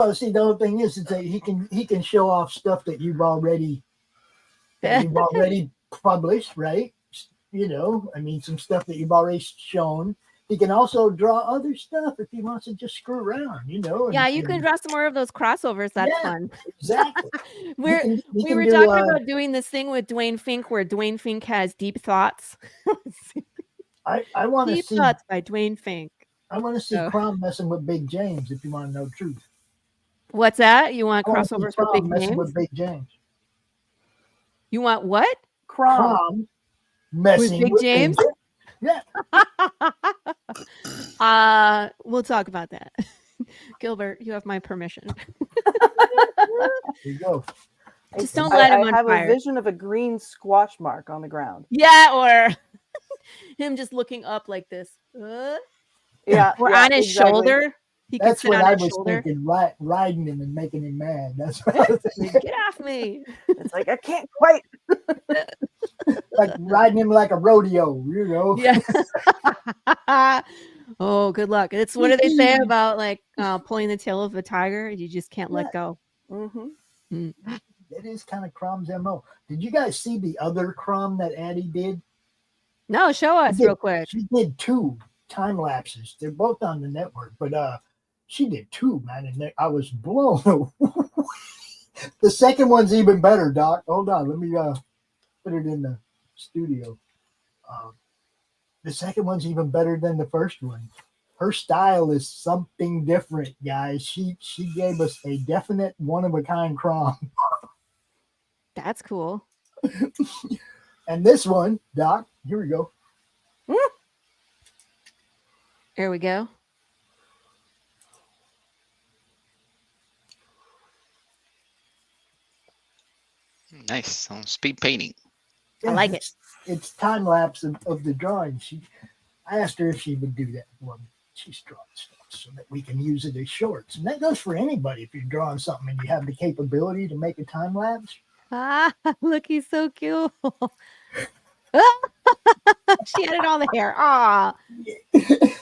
Well, see, the whole thing is that he can show off stuff that you've already published, right? I mean, some stuff that you've already shown. He can also draw other stuff if he wants to just screw around, Yeah, you can draw some more of those crossovers. That's fun. Exactly. We were talking about doing this thing with Dwayne Fink where Dwayne Fink has deep thoughts. I want to Deep see Thoughts by Dwayne Fink. I want to see Crom messing with Big James. If you want to know the truth, what's that? You want I want to see crossovers with Crom Big messing James? with Big James. You want what? Crom messing Big with James? Big James. Yeah. We'll talk about that. Gilbert, you have my permission. There you go. Just don't let him on have fire. a vision of a green squash mark on the ground. Yeah, or him just looking up like this. Yeah, or on his exactly. shoulder. That's what I was thinking, riding him and making him mad. That's what I was thinking. Get off me. It's like, I can't quite. Like riding him like a rodeo, Yeah. Oh, good luck. It's what do they say about like pulling the tail of a tiger? You just can't let go. Mm-hmm. It is kind of Crom's MO. Did you guys see the other Crom that Addie did? No, show us real quick. She did 2 time lapses. They're both on the network, but she did 2, man, and I was blown away. The second one's even better, Doc. Hold on, let me put it in the studio. The second one's even better than the first one. Her style is something different, guys. She gave us a definite one-of-a-kind Crom. That's cool. And this one, Doc, here we go. There we go. Nice. Speed painting. I like it. It's time lapse of the drawing. I asked her if she would do that for me. She's drawing stuff so that we can use it as shorts. And that goes for anybody. If you're drawing something and you have the capability to make a time lapse. Look, he's so cute. She added all the hair.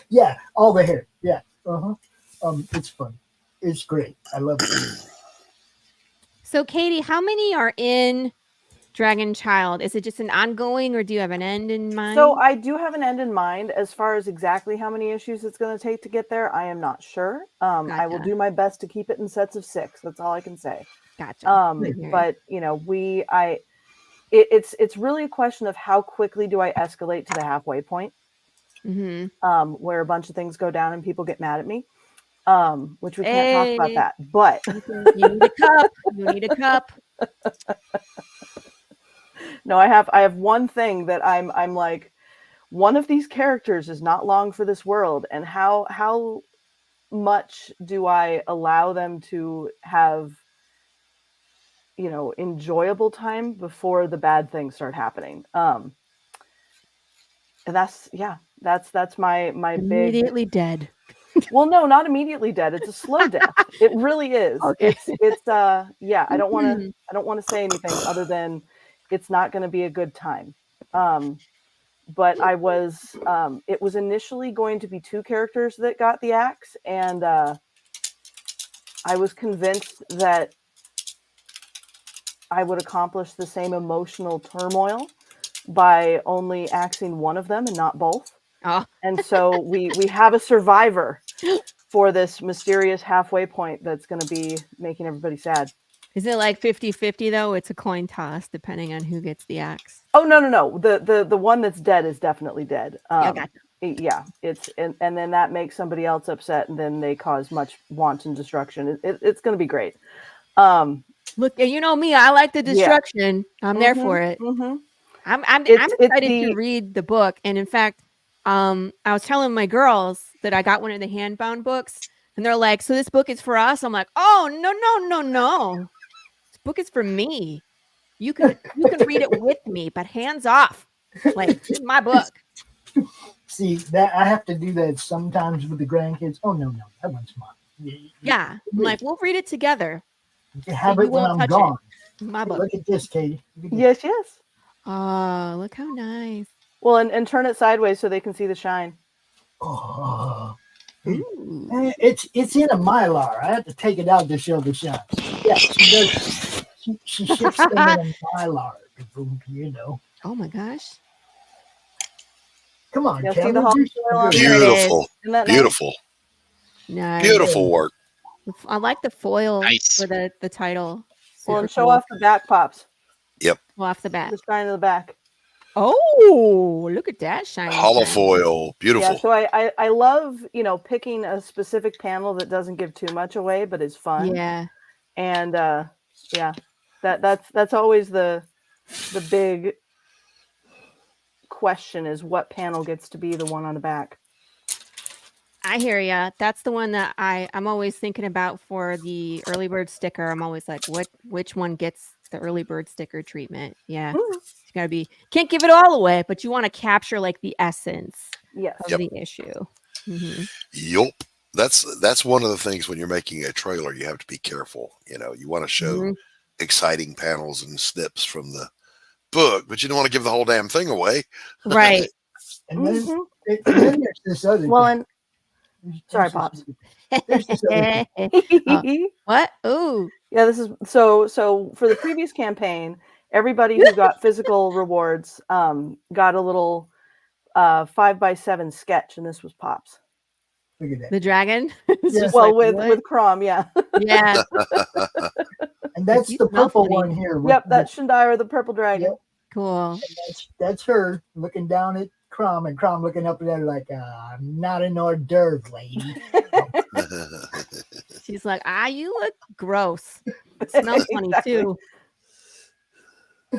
Yeah, all the hair. Yeah. It's fun. It's great. I love it. So, Katie, how many are in Dragon Child? Is it just an ongoing, or do you have an end in mind? So I do have an end in mind. As far as exactly how many issues it's going to take to get there, I am not sure. Gotcha. I will do my best to keep it in sets of 6. That's all I can say. Gotcha. But it's really a question of how quickly do I escalate to the halfway point, where a bunch of things go down and people get mad at me, which we can't talk about that. But you need a cup. You need a cup. No, I have one thing that I'm like, one of these characters is not long for this world, and how much do I allow them to have, enjoyable time before the bad things start happening? And that's my immediately dead. Well, no, not immediately dead. It's a slow death. It really is. Okay. It's I don't want to say anything other than it's not going to be a good time. But it was initially going to be 2 characters that got the axe, and I was convinced that I would accomplish the same emotional turmoil by only axing one of them and not both. Oh. And so we have a survivor for this mysterious halfway point that's going to be making everybody sad. Is it like 50-50 though? It's a coin toss depending on who gets the axe. Oh, no. The one that's dead is definitely dead. Gotcha. Yeah, it's and then that makes somebody else upset, and then they cause much wanton destruction. It's going to be great. Look, you know me. I like the destruction. Yeah. I'm there for it. I'm excited to read the book, and in fact, I was telling my girls that I got one of the handbound books, and they're like, "So this book is for us?" I'm like, "Oh no! This book is for me. You can read it with me, but hands off. Like, it's my book." See, that I have to do that sometimes with the grandkids. Oh no, that one's mine. Yeah, I'm like, we'll read it together. You have it when I'm gone. My book. Look at this, Katie. Yes. Oh, look how nice. Well, and turn it sideways so they can see the shine. Oh, It's in a Mylar. I have to take it out to show the shot. Yeah, she does. She ships them in a Mylar. You know. Oh my gosh. Come on, Yeah, see Kelly. the Do foil on something there? good. Beautiful. Isn't that Beautiful. Nice. Beautiful work. I like the foil Nice. for the title. Well, Super and show cool. off the back pops. Yep. Off the bat. The shine of the back. Oh, look at that shiny. Holofoil. Beautiful. Yeah, so I love, picking a specific panel that doesn't give too much away, but is fun. Yeah. And yeah, that's always the big question is what panel gets to be the one on the back. I hear ya. That's the one that I'm always thinking about for the early bird sticker. I'm always like, which one gets the early bird sticker treatment? Yeah. It's gotta be, can't give it all away, but you want to capture like the essence of the issue. Mm-hmm. Yup. That's one of the things when you're making a trailer, you have to be careful. You want to show exciting panels and snips from the book, but you don't want to give the whole damn thing away. Right. And then there's this other thing. Sorry, Pops. What? Oh, yeah. This is so for the previous campaign, everybody who got physical rewards got a little 5x7 sketch, and this was Pops. Look at that. The dragon. Yes. Well, like, with Crom, yeah. Yeah. And that's the purple one here. Yep, that's Shandira, the purple dragon. Yep. Cool. That's her looking down at Crom, and Crom looking up at her like, I'm not an hors d'oeuvre, lady. She's like, you look gross. It smells funny too.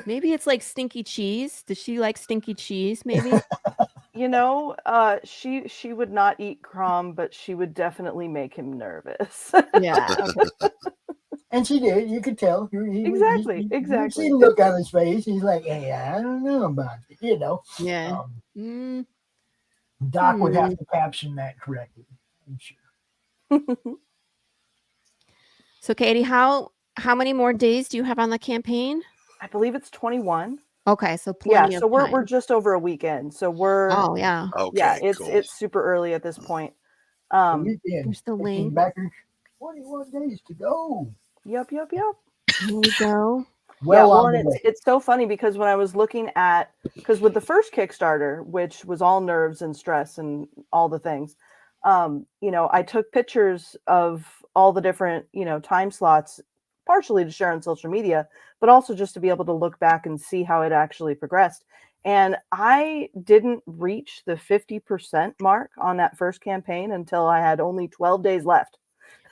Maybe it's like stinky cheese. Does she like stinky cheese? Maybe. She would not eat Crom, but she would definitely make him nervous. Yeah. Okay. And she did. You could tell. Exactly. You see the look on his face. He's like, hey, I don't know about it. Yeah. Doc would have to caption that correctly, I'm sure. So, Katie, how many more days do you have on the campaign? I believe it's 21. Okay, so plenty of so time. we're just over a weekend. So we're okay. It's super early at this point. There's the link. 21 days to go. Yep. Here we go. It's so funny because when I was looking at, because with the first Kickstarter, which was all nerves and stress and all the things, I took pictures of all the different, time slots, partially to share on social media, but also just to be able to look back and see how it actually progressed. And I didn't reach the 50% mark on that first campaign until I had only 12 days left.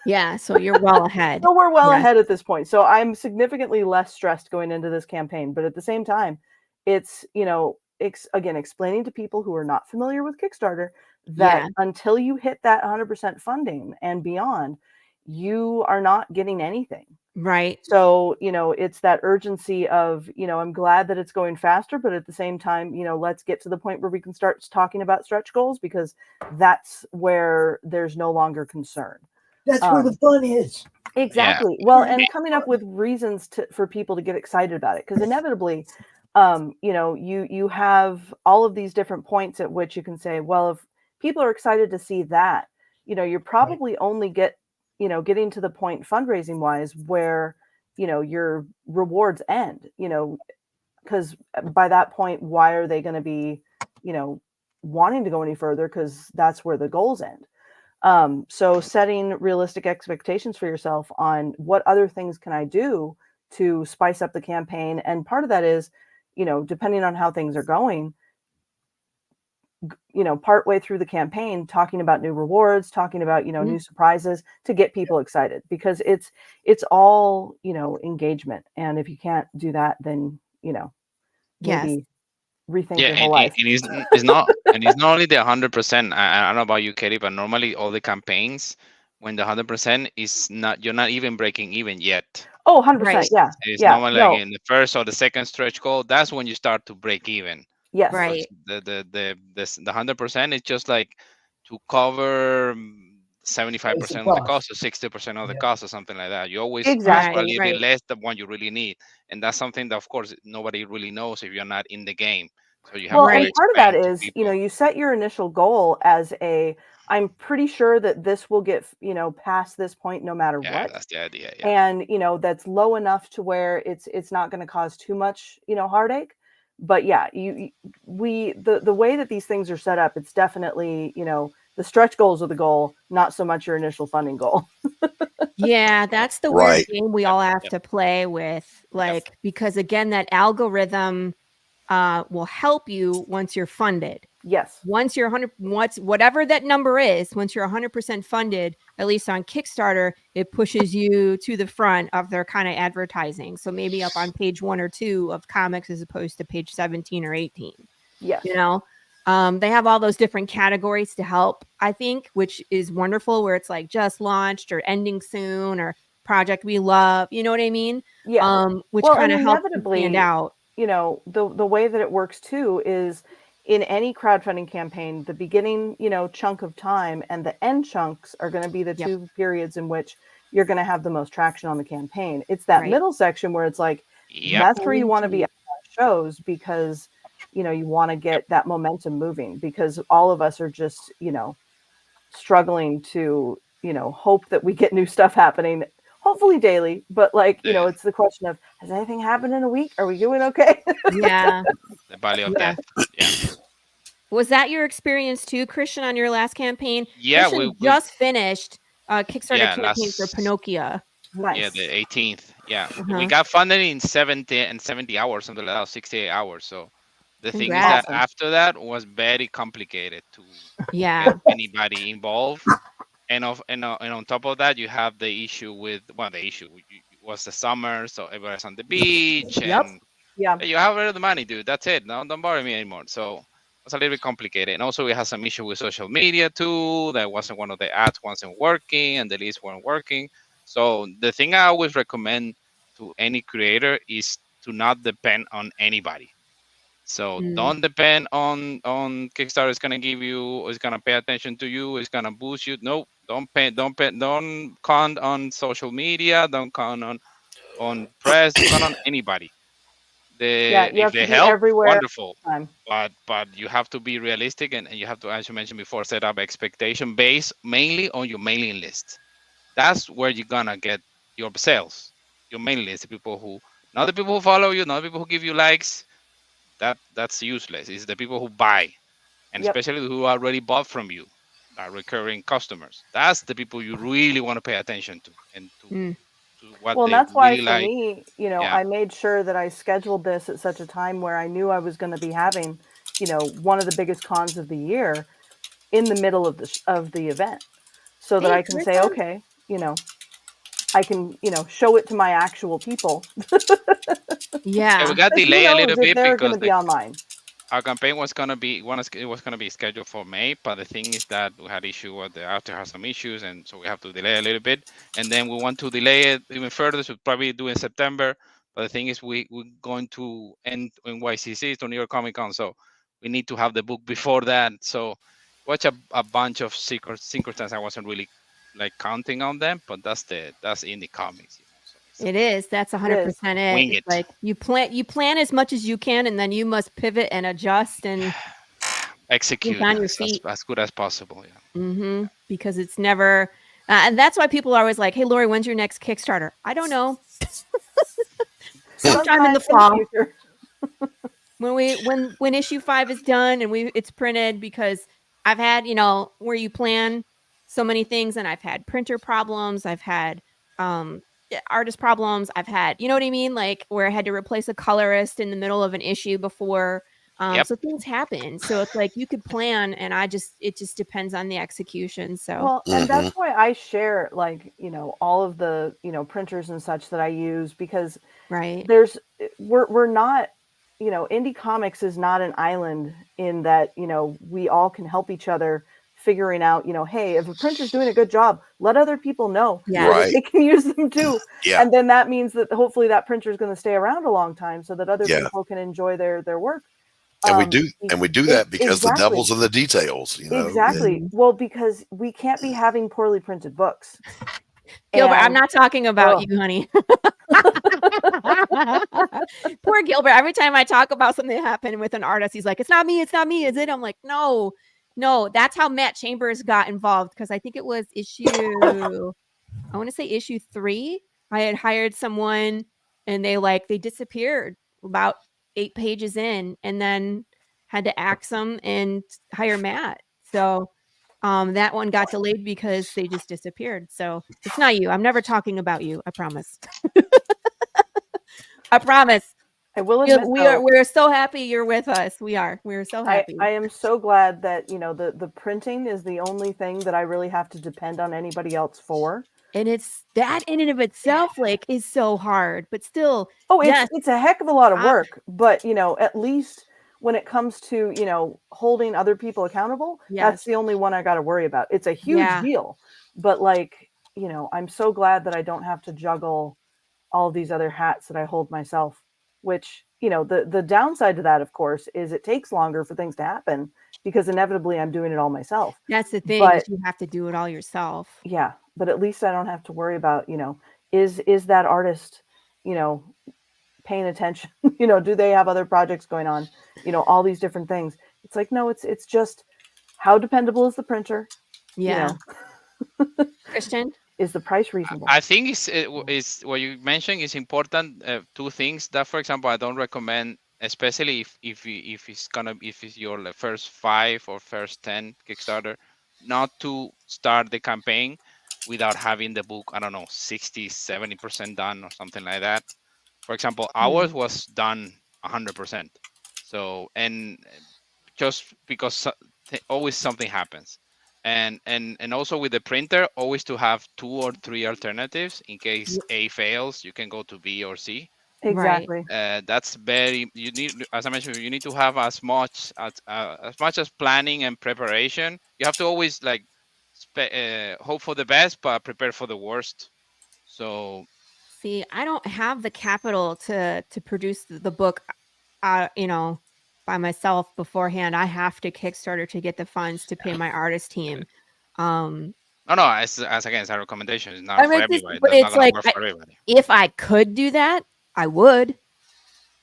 Yeah, so you're well ahead. So we're well ahead at this point. So I'm significantly less stressed going into this campaign. But at the same time, it's, again, explaining to people who are not familiar with Kickstarter that until you hit that 100% funding and beyond, you are not getting anything. Right. So, it's that urgency of, I'm glad that it's going faster, but at the same time, let's get to the point where we can start talking about stretch goals, because that's where there's no longer concern. That's where the fun is. Exactly. Yeah. Well, and coming up with reasons for people to get excited about it, because inevitably, you have all of these different points at which you can say, well, if people are excited to see that, you're probably only getting to the point fundraising wise where, your rewards end, because by that point, why are they going to be, wanting to go any further? Because that's where the goals end. So setting realistic expectations for yourself on what other things can I do to spice up the campaign. And part of that is, depending on how things are going, partway through the campaign, talking about new rewards, talking about, new surprises to get people excited, because it's all, engagement. And if you can't do that, then, maybe rethink your whole life. And it's not only the 100%. I don't know about you, Katie, but normally all the campaigns, when the 100% is not, you're not even breaking even yet. Oh, 100%. Yeah. It's normally like in the first or the second stretch goal. That's when you start to break even. Yes. Right. So the 100% is just like to cover 75% of the cost or 60% of the cost or something like that. You always exactly a bit less than what you really need, and that's something that, of course, nobody really knows if you're not in the game. So you have and part of that is, you set your initial goal as a I'm pretty sure that this will get, past this point no matter what. That's the idea. Yeah. And, that's low enough to where it's not going to cause too much, heartache. But yeah, the way that these things are set up, it's definitely, the stretch goals are the goal, not so much your initial funding goal. Yeah, that's the weird game we all have to play with, because again, that algorithm will help you once you're funded. Yes. Once you're whatever that number is, once you're 100% funded, at least on Kickstarter, it pushes you to the front of their kind of advertising. So maybe up on page 1 or 2 of comics as opposed to page 17 or 18. Yes. They have all those different categories to help, I think, which is wonderful, where it's like just launched or ending soon or project we love. You know what I mean? Yeah. Which kind of helps you stand out. The way that it works too is in any crowdfunding campaign, the beginning, chunk of time and the end chunks are going to be the two periods in which you're going to have the most traction on the campaign. It's that middle section where it's like, that's where you want to be at shows, because you want to get that momentum moving, because all of us are just, struggling to, hope that we get new stuff happening, hopefully daily. But it's the question of, has anything happened in a week? Are we doing okay? Yeah. The valley of death. Yeah. Was that your experience too, Christian, on your last campaign? Yeah, Christian just finished a Kickstarter campaign for Pinocchio. Nice. Yeah, the 18th. Yeah. We got funded in 70 hours, something like that, 68 hours. So the thing is that after that was very complicated to get anybody involved. And on top of that, you have the issue with, the issue was the summer, so everybody's on the beach. And you have all the money, dude. That's it. No, don't bother me anymore. So it's a little bit complicated. And also we had some issue with social media too. That wasn't, one of the ads wasn't working and the leads weren't working. So the thing I always recommend to any creator is to not depend on anybody. So don't depend on Kickstarter is gonna give you, is gonna pay attention to you, is gonna boost you. No, don't count on social media, don't count on press, don't count on anybody. If they help, everywhere, wonderful. But you have to be realistic, and you have to, as you mentioned before, set up expectation based mainly on your mailing list. That's where you're gonna get your sales. Your mailing list, the people who, not the people who follow you, not the people who give you likes. That's useless. It's the people who buy, and especially who already bought from you, are recurring customers. That's the people you really want to pay attention to, and to what they that's really why for me, I made sure that I scheduled this at such a time where I knew I was going to be having, one of the biggest cons of the year in the middle of the event, so that I can say, okay, I can, show it to my actual people. Yeah, we got delayed a little bit they're going to be online. Our campaign was gonna be scheduled for May, but the thing is that we had issue with the after had some issues, and so we have to delay a little bit. And then we want to delay it even further, so probably do in September. But the thing is, we're going to end in YCC, to New York Comic Con, so we need to have the book before that. So watch a bunch of circumstances. I wasn't really counting on them, but that's indie comics. So it is. That's 100% it. Wing it. Like you plan as much as you can, and then you must pivot and adjust and execute on your feet as good as possible. Yeah. Because it's never, and that's why people are always like, "Hey, Laurie, when's your next Kickstarter?" I don't know. Sometime in the fall. When issue 5 is done and it's printed, because I've had, where you plan so many things, and I've had printer problems, I've had artist problems, I've had, you know what I mean, like where I had to replace a colorist in the middle of an issue before. So things happen. So it's like you could plan, and it just depends on the execution. So and that's why I share all of the printers and such that I use, because we're not, indie comics is not an island in that we all can help each other figuring out, hey, if a printer's doing a good job, let other people know that they can use them too. And then that means that hopefully that printer is going to stay around a long time, so that other people can enjoy their work. And we do that because the devil's in the details. Exactly. Well, because we can't be having poorly printed books. Gilbert, I'm not talking about you, honey. Poor Gilbert. Every time I talk about something that happened with an artist, he's like, "It's not me, is it?" I'm like, "No, No, that's how Matt Chambers got involved, because I think it was issue 3. I had hired someone and they disappeared about 8 pages in, and then had to axe them and hire Matt. So that one got delayed because they just disappeared. So it's not you. I'm never talking about you. I promise. I promise. I will admit, we're so happy you're with us. We're so happy. I am so glad that the printing is the only thing that I really have to depend on anybody else for. And it's that in and of itself is so hard, but still. Oh, it's a heck of a lot of work, but at least when it comes to holding other people accountable, that's the only one I got to worry about. It's a huge deal, but I'm so glad that I don't have to juggle all these other hats that I hold myself, which, the downside to that, of course, is it takes longer for things to happen because inevitably I'm doing it all myself. That's the thing, is you have to do it all yourself. Yeah. But at least I don't have to worry about, is that artist, paying attention? Do they have other projects going on? All these different things. It's like, no, it's just how dependable is the printer? Yeah. Christian? Is the price reasonable? I think is what you mentioned is important. 2 things that, for example, I don't recommend, especially if it's your first 5 or first 10 Kickstarter, not to start the campaign without having the book, I don't know, 60-70% done or something like that. For example, ours was done 100%. So, and just because always something happens. And also with the printer, always to have 2 or 3 alternatives in case A fails, you can go to B or C. Exactly. That's you need, as I mentioned, you need to have as much as planning and preparation. You have to always hope for the best, but prepare for the worst. So, see, I don't have the capital to produce the book, by myself beforehand. I have to Kickstarter to get the funds to pay my artist team. No, as again, it's a recommendation. It's not for everybody. But it's like, if I could do that, I would.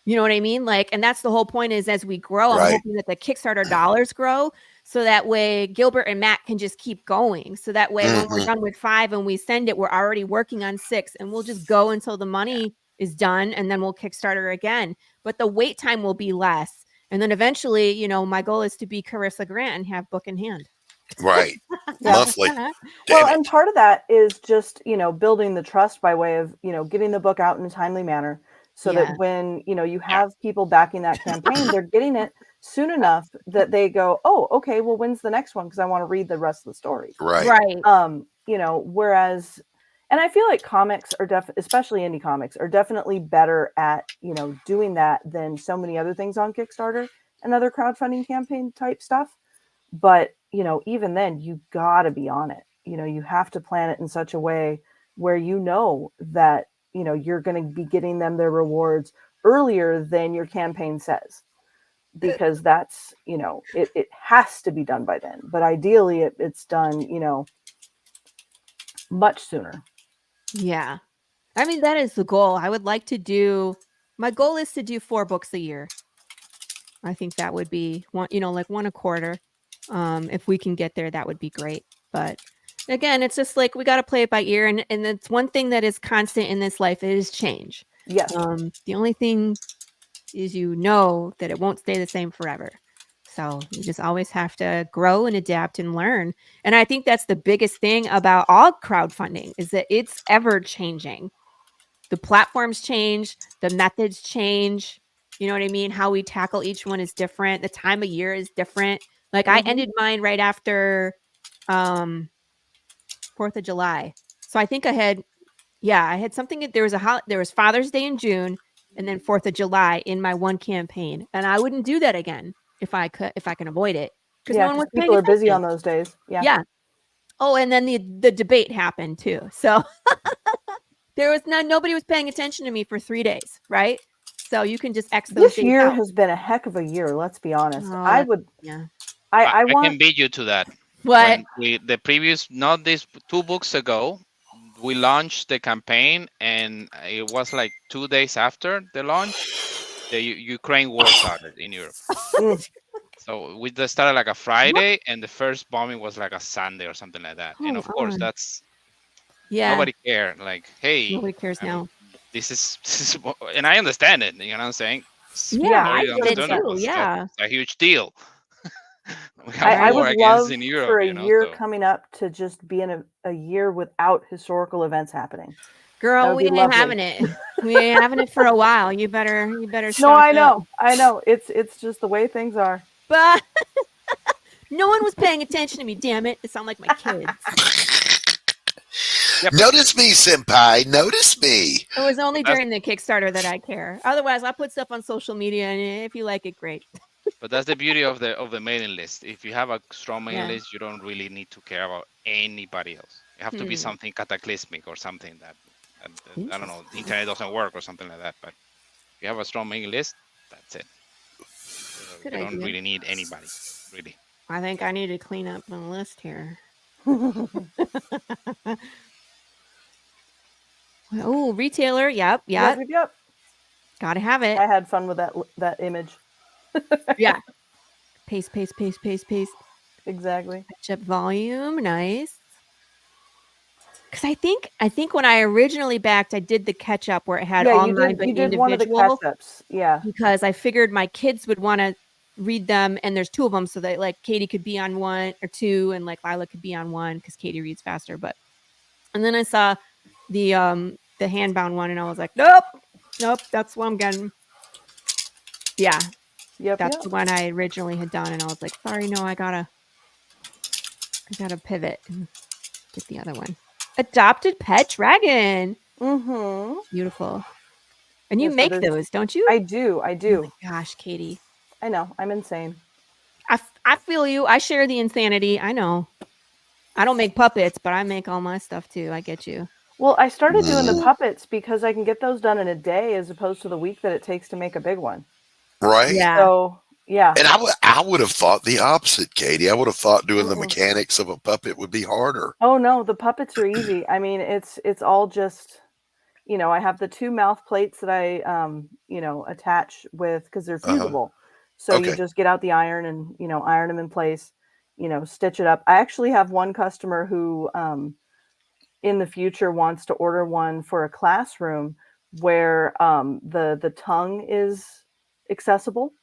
You know what I mean? And that's the whole point, is as we grow, I'm hoping that the Kickstarter dollars grow, so that way Gilbert and Matt can just keep going. So that way when we're done with 5 and we send it, we're already working on 6, and we'll just go until the money is done, and then we'll Kickstarter again. But the wait time will be less. And then eventually, my goal is to be Carissa Grant and have book in hand. Right. Monthly. Well, and part of that is just, building the trust by way of, getting the book out in a timely manner, so that when, you have people backing that campaign, they're getting it soon enough that they go, oh, okay, well, when's the next one? Because I want to read the rest of the story. Right. Whereas, and I feel like comics are especially indie comics are definitely better at, doing that than so many other things on Kickstarter and other crowdfunding campaign type stuff. But, even then you gotta be on it. You have to plan it in such a way where that, you're going to be getting them their rewards earlier than your campaign says, because that's, it has to be done by then. But ideally it's done, much sooner. Yeah. I mean, that is the goal. I would like to my goal is to do 4 books a year. I think that would be one a quarter. If we can get there, that would be great. But again, it's just we got to play it by ear. And it's one thing that is constant in this life. It is change. Yes. The only thing is, that it won't stay the same forever. So you just always have to grow and adapt and learn. And I think that's the biggest thing about all crowdfunding, is that it's ever changing. The platforms change, the methods change. You know what I mean? How we tackle each one is different. The time of year is different. I ended mine right after 4th of July. So I think I had something. There was Father's Day in June, and then 4th of July in my one campaign. And I wouldn't do that again if I can avoid it. Because no one was paying attention. People are busy on those days. Yeah. Yeah. Oh, and then the debate happened too. So nobody was paying attention to me for 3 days, right? So you can just X those days out. This year has been a heck of a year, let's be honest. I can beat you to that. What? The previous, not these 2 books ago, we launched the campaign, and it was 2 days after the launch, the Ukraine war started in Europe. So we just started like a Friday, and the first bombing was like a Sunday or something like that. And of course, that's nobody cared. Like, hey, nobody cares now. This is, and I understand it. You know what I'm saying? Yeah, I get it too. Yeah, a huge deal. I would love in Europe, for a year coming up to just be in a year without historical events happening. Girl, we ain't having it. We ain't having it for a while. You better No, I know. It's just the way things are. But no one was paying attention to me, damn it. It sounded like my kids. Yep. Notice me, senpai. Notice me. It was only during the Kickstarter that I care. Otherwise, I put stuff on social media, and if you like it, great. But that's the beauty of the mailing list. If you have a strong mailing list, you don't really need to care about anybody else. You have to be something cataclysmic or something that I don't know, the internet doesn't work or something like that. But if you have a strong mailing list, that's it. You don't really need anybody, really. I think I need to clean up my list here. Oh, retailer. Yep. Gotta have it. I had fun with that image. Yeah. Paste. Exactly. Ketchup volume. Nice. Because I think when I originally backed, I did the ketchup where it had online but individual. One of the ketchups. Yeah. Because I figured my kids would want to read them, and there's two of them, so that like Katie could be on one or two, and like Lila could be on one because Katie reads faster. And then I saw the handbound one, and I was like, nope, that's what I'm getting. Yeah. Yep. That's the one I originally had done, and I was like, sorry, no, I gotta pivot and get the other one. Adopted Pet Dragon. Mm-hmm. Beautiful. And you make those, don't you? I do. Oh my gosh, Katie. I know. I'm insane. I feel you. I share the insanity. I know. I don't make puppets, but I make all my stuff too. I get you. Well, I started doing the puppets because I can get those done in a day as opposed to the week that it takes to make a big one. Right. Yeah. So, yeah. And I would have thought the opposite, Katie. I would have thought doing the mechanics of a puppet would be harder. Oh no, the puppets are easy. I mean, it's all just, I have the two mouth plates that I attach with because they're fusible. So you just get out the iron and iron them in place, stitch it up. I actually have one customer who in the future wants to order one for a classroom where the tongue is accessible.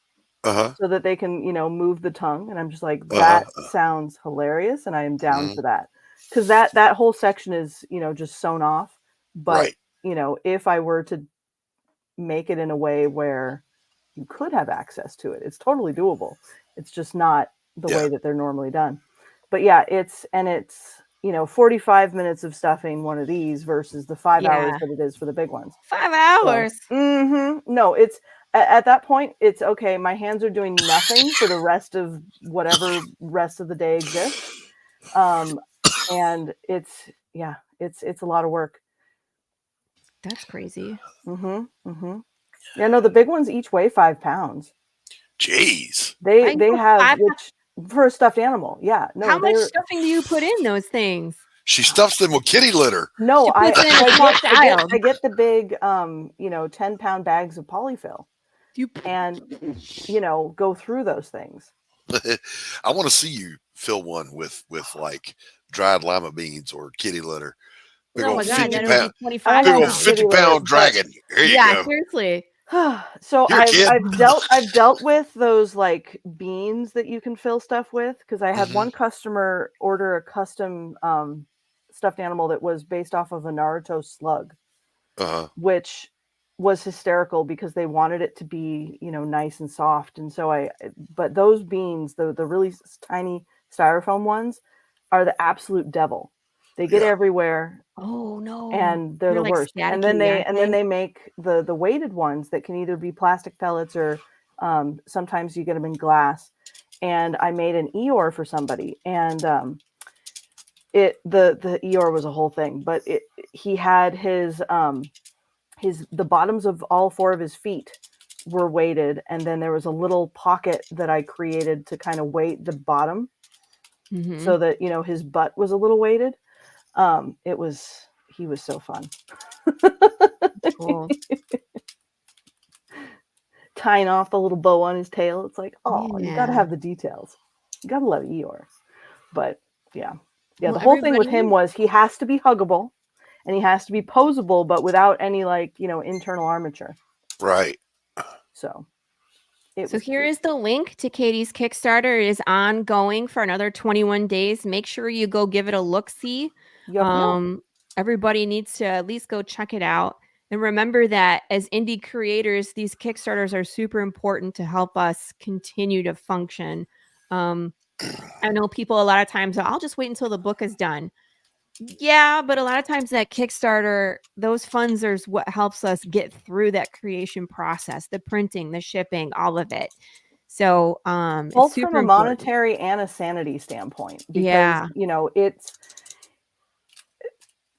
So that they can, move the tongue. And I'm just like, that sounds hilarious. And I am down for that. Because that whole section is, just sewn off. But, if I were to make it in a way where you could have access to it, it's totally doable. It's just not the way that they're normally done. But yeah, it's 45 minutes of stuffing one of these versus the 5 hours that it is for the big ones. 5 hours. So, no, it's at that point, it's okay. My hands are doing nothing for the rest of whatever rest of the day exists. And it's a lot of work. That's crazy. Yeah, no, the big ones each weigh 5 pounds. Jeez. They have for a stuffed animal. Yeah. No. How much stuffing do you put in those things? She stuffs them with kitty litter. No, I get the big 10-pound bags of polyfill. And go through those things. I want to see you fill one with like dried lima beans or kitty litter. Big old 50-pound dragon. Here you go. Seriously. So I've dealt with those like beans that you can fill stuff with because I had one customer order a custom stuffed animal that was based off of a Naruto slug, which was hysterical because they wanted it to be nice and soft. And so but those beans, the really tiny styrofoam ones, are the absolute devil. They get everywhere. Oh no! And they're the worst. And then they make the weighted ones that can either be plastic pellets or sometimes you get them in glass. And I made an Eeyore for somebody, and the Eeyore was a whole thing. But he had the bottoms of all 4 of his feet were weighted, and then there was a little pocket that I created to kind of weight the bottom, so that his butt was a little weighted. He was so fun. Cool. tying off the little bow on his tail. It's like, oh, you got to have the details. You got to love Eeyore. But yeah. Well, the whole thing with him was he has to be huggable and he has to be posable, but without any internal armature. Right. So here is the link to Katie's Kickstarter. It is ongoing for another 21 days. Make sure you go give it a look-see. Everybody needs to at least go check it out. And remember that as indie creators, these Kickstarters are super important to help us continue to function. I know people a lot of times, I'll just wait until the book is done. Yeah, but a lot of times that Kickstarter, those funds are what helps us get through that creation process, the printing, the shipping, all of it. So both from a monetary and a sanity standpoint, because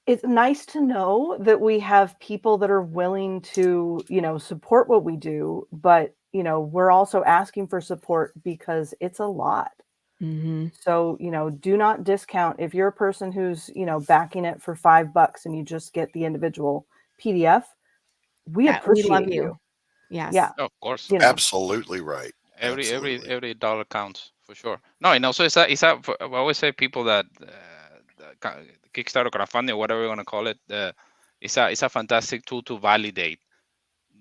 it's nice to know that we have people that are willing to support what we do, but we're also asking for support because it's a lot. Mm-hmm. So, do not discount if you're a person who's, backing it for $5 and you just get the individual PDF. We appreciate love you. Yes. Yeah. Of course. Absolutely right. Every dollar counts for sure. No, and also I always say people that the Kickstarter crowdfunding or whatever you want to call it, it's a fantastic tool to validate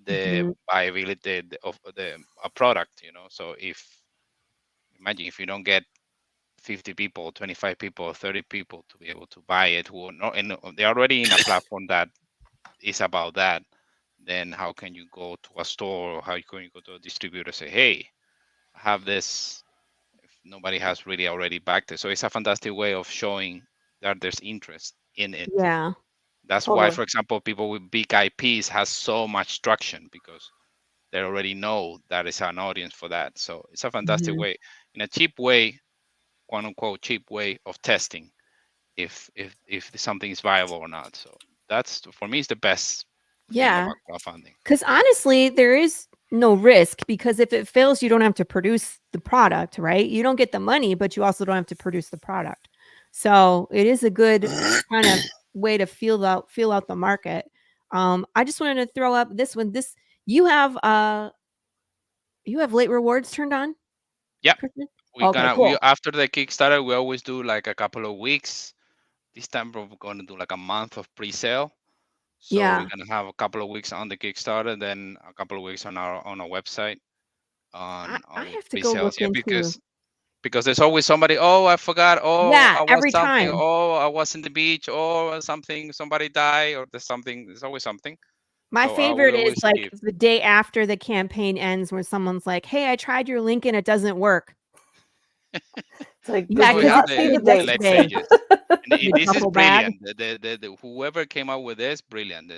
the viability of a product. So imagine if you don't get 50 people, 25 people, 30 people to be able to buy it who are not, and they're already in a platform that is about that, then how can you go to a store or how can you go to a distributor and say, hey, I have this, if nobody has really already backed it. So it's a fantastic way of showing that there's interest in it. Yeah. That's why, for example, people with big IPs has so much traction because they already know that it's an audience for that. So it's a fantastic way, in a cheap way, quote unquote cheap way of testing if something is viable or not. So that's, for me, is the best thing about crowdfunding. Because honestly, there is no risk, because if it fails, you don't have to produce the product, right? You don't get the money, but you also don't have to produce the product. So it is a good kind of way to feel out the market. I just wanted to throw up this one. You have late rewards turned on? Yeah. We after the Kickstarter, we always do like a couple of weeks. This time we're going to do like a month of pre-sale. So we're going to have a couple of weeks on the Kickstarter, then a couple of weeks on our website. I have to go look into, because there's always somebody, oh, I forgot, oh, I was every something, time. oh, I was in the beach, or something, somebody died, or there's always something. My favorite is like the day after the campaign ends, where someone's like, hey, I tried your link and it doesn't work. It's like, the late pages. This is brilliant. The whoever came up with this, brilliant.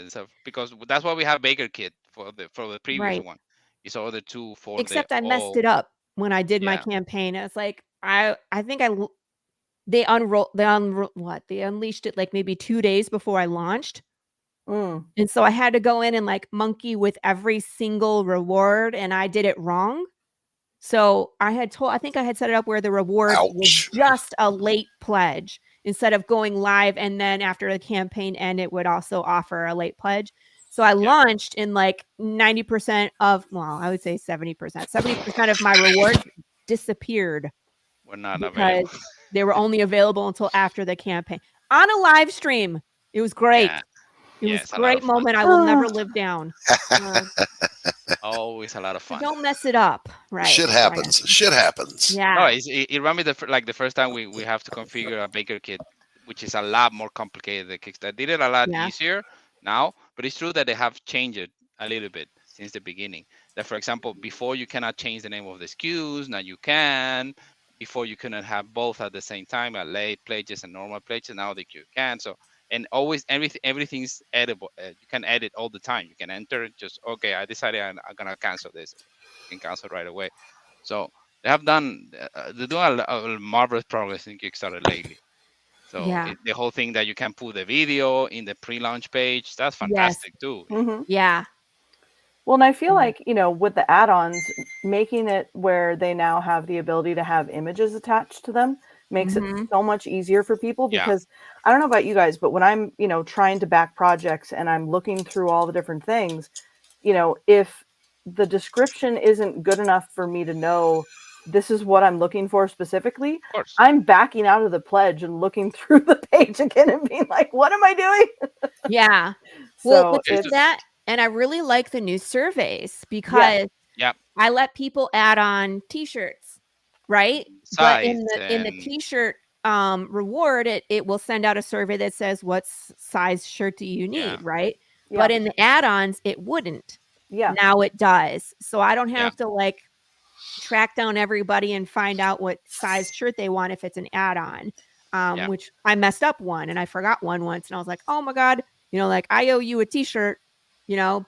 Because that's why we have Baker Kit for the previous one. It's all the two for except I messed it up when I did my campaign. It's like I think they unleashed it like maybe 2 days before I launched. And so I had to go in and like monkey with every single reward, and I did it wrong. So I think I had set it up where the reward was just a late pledge instead of going live, and then after the campaign end, it would also offer a late pledge. So I launched in like 90% of, I would say 70% of my rewards disappeared. Were not available. They were only available until after the campaign on a live stream. It was great. It was a great moment. I will never live down. Always a lot of fun. Don't mess it up, right? Shit happens. Shit happens. Yeah. No, it reminded me the first time we have to configure a Baker Kit, which is a lot more complicated than Kickstarter. I did it a lot easier now, but it's true that they have changed it a little bit since the beginning. That, for example, before you cannot change the name of the SKUs, now you can. Before you couldn't have both at the same time, at late pledges and normal pledges. Now that you can. So. And always everything's editable. You can edit all the time. You can enter just, okay, I decided I'm gonna cancel this. You can cancel right away. So they're doing a marvelous progress in Kickstarter lately. So the whole thing that you can put the video in the pre-launch page, that's fantastic too. Mm-hmm. Yeah. Well, and I feel like, with the add-ons, making it where they now have the ability to have images attached to them makes it so much easier for people, because I don't know about you guys, but when I'm, trying to back projects and I'm looking through all the different things, if the description isn't good enough for me to know this is what I'm looking for specifically, of course, I'm backing out of the pledge and looking through the page again and being like, what am I doing? Yeah. So well, it's that, and I really like the new surveys because yeah. I let people add on t-shirts, right? But in the t-shirt reward, it will send out a survey that says what size shirt do you need, right? Yeah. But in the add-ons, it wouldn't. Yeah. Now it does. So I don't have to like track down everybody and find out what size shirt they want if it's an add-on. Which I messed up one and I forgot one once and I was like, oh my God, like I owe you a t-shirt,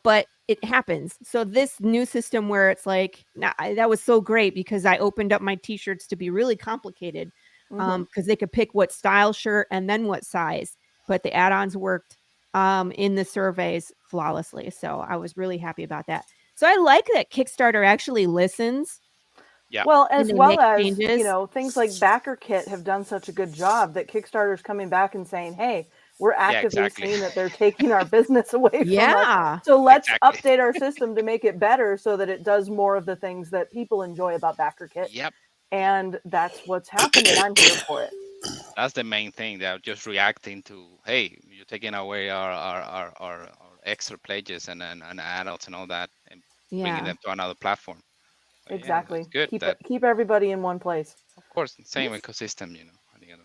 but it happens. So this new system where it's like, that was so great because I opened up my t-shirts to be really complicated because they could pick what style shirt and then what size, but the add-ons worked in the surveys flawlessly. So I was really happy about that. So I like that Kickstarter actually listens. Yeah. Well, as well as, changes. things like Backer Kit have done such a good job that Kickstarter's coming back and saying, hey, we're actively seeing that they're taking our business away from us. So let's update our system to make it better so that it does more of the things that people enjoy about Backer Kit. Yep. And that's what's happening. I'm here for it. That's the main thing. They're just reacting to, hey, you're taking away our extra pledges and adults and all that and bringing them to another platform. Exactly. Good. Keep everybody in one place. Of course, same ecosystem,